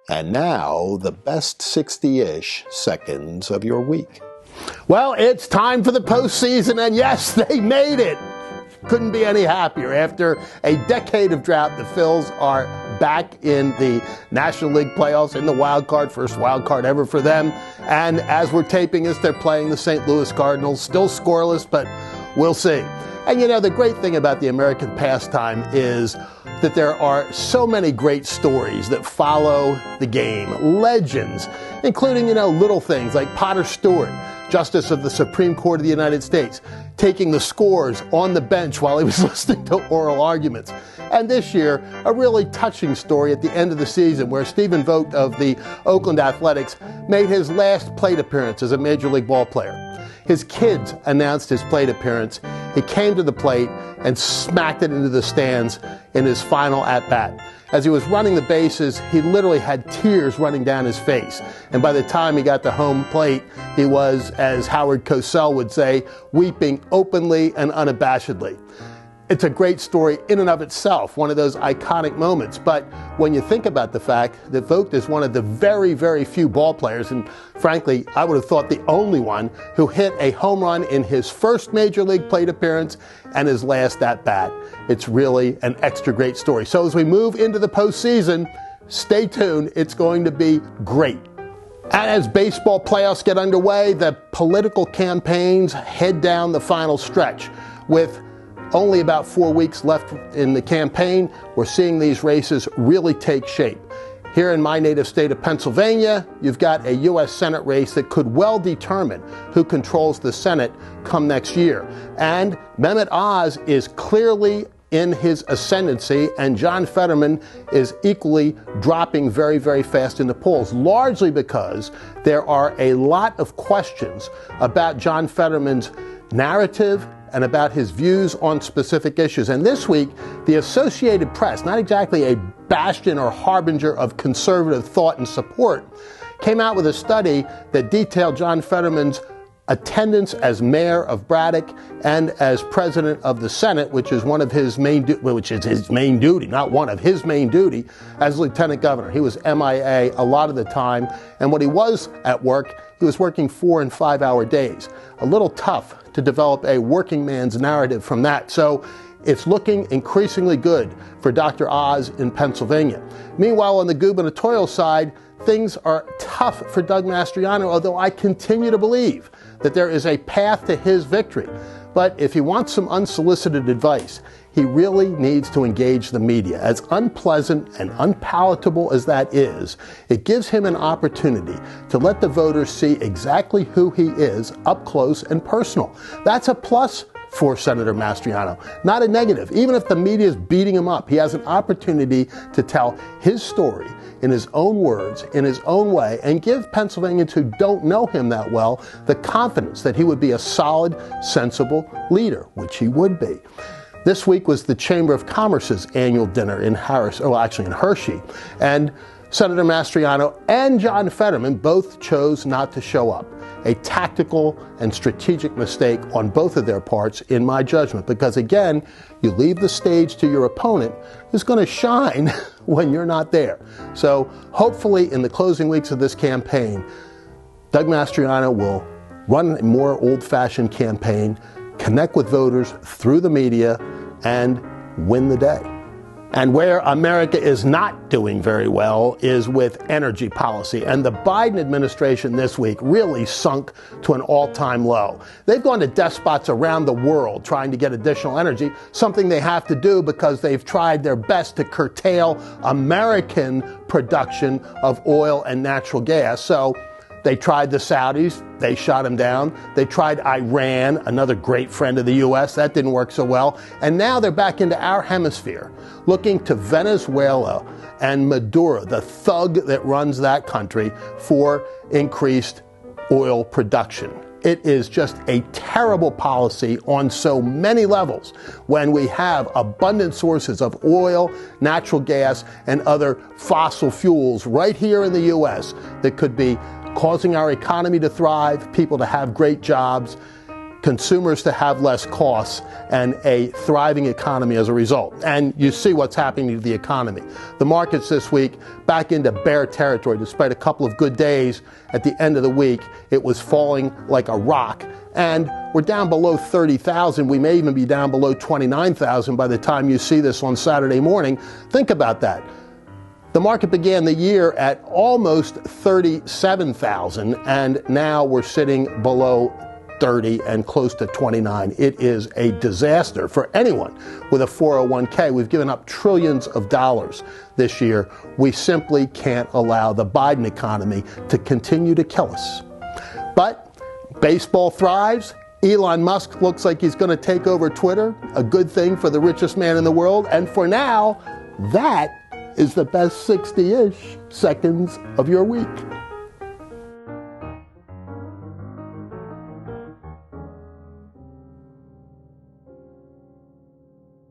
And now, the best 60-ish seconds of your week. Well, it's time for the postseason, and yes, they made it. Couldn't be any happier. After a decade of drought, the Phils are back in the National League playoffs in the wild card, first wild card ever for them. And as we're taping this, they're playing the St. Louis Cardinals, still scoreless, but we'll see. And you know, the great thing about the American pastime is that there are so many great stories that follow the game. Legends, including, little things like Potter Stewart, Justice of the Supreme Court of the United States, taking the scores on the bench while he was listening to oral arguments. And this year, a really touching story at the end of the season where Stephen Vogt of the Oakland Athletics made his last plate appearance as a Major League ball player. His kids announced his plate appearance. He came to the plate and smacked it into the stands in his final at-bat. As he was running the bases, he literally had tears running down his face. And by the time he got to home plate, he was, as Howard Cosell would say, weeping openly and unabashedly. It's a great story in and of itself, one of those iconic moments. But when you think about the fact that Vogt is one of the very, very few ball players, and frankly, I would have thought the only one, who hit a home run in his first Major League plate appearance and his last at-bat, it's really an extra great story. So as we move into the postseason, stay tuned. It's going to be great. And as baseball playoffs get underway, the political campaigns head down the final stretch. With only about 4 weeks left in the campaign, we're seeing these races really take shape. Here in my native state of Pennsylvania, you've got a U.S. Senate race that could well determine who controls the Senate come next year. And Mehmet Oz is clearly in his ascendancy, and John Fetterman is equally dropping very, very fast in the polls, largely because there are a lot of questions about John Fetterman's narrative and about his views on specific issues. And this week, the Associated Press, not exactly a bastion or harbinger of conservative thought and support, came out with a study that detailed John Fetterman's attendance as mayor of Braddock and as president of the Senate, which is his main duty as lieutenant governor. He was MIA a lot of the time, and when he was at work, he was working 4 and 5 hour days. A little tough to develop a working man's narrative from that. So it's looking increasingly good for Dr. Oz in Pennsylvania. Meanwhile, on the gubernatorial side, things are tough for Doug Mastriano, although I continue to believe that there is a path to his victory. But if he wants some unsolicited advice, he really needs to engage the media. As unpleasant and unpalatable as that is, it gives him an opportunity to let the voters see exactly who he is up close and personal. That's a plus for Senator Mastriano, not a negative. Even if the media is beating him up, he has an opportunity to tell his story in his own words, in his own way, and give Pennsylvanians who don't know him that well the confidence that he would be a solid, sensible leader, which he would be. This week was the Chamber of Commerce's annual dinner in Hershey, and Senator Mastriano and John Fetterman both chose not to show up. A tactical and strategic mistake on both of their parts, in my judgment, because again, you leave the stage to your opponent who's going to shine when you're not there. So hopefully in the closing weeks of this campaign, Doug Mastriano will run a more old-fashioned campaign, connect with voters through the media, and win the day. And where America is not doing very well is with energy policy. And the Biden administration this week really sunk to an all-time low. They've gone to despots around the world trying to get additional energy, something they have to do because they've tried their best to curtail American production of oil and natural gas. So they tried the Saudis, they shot them down. They tried Iran, another great friend of the U.S., that didn't work so well. And now they're back into our hemisphere, looking to Venezuela and Maduro, the thug that runs that country, for increased oil production. It is just a terrible policy on so many levels when we have abundant sources of oil, natural gas, and other fossil fuels right here in the U.S. that could be causing our economy to thrive, people to have great jobs, consumers to have less costs, and a thriving economy as a result. And you see what's happening to the economy. The markets this week back into bear territory. Despite a couple of good days at the end of the week, it was falling like a rock. And we're down below 30,000. We may even be down below 29,000 by the time you see this on Saturday morning. Think about that. The market began the year at almost 37,000, and now we're sitting below 30 and close to 29. It is a disaster for anyone with a 401k. We've given up trillions of dollars this year. We simply can't allow the Biden economy to continue to kill us. But baseball thrives. Elon Musk looks like he's going to take over Twitter, a good thing for the richest man in the world. And for now, that is the best 60-ish seconds of your week.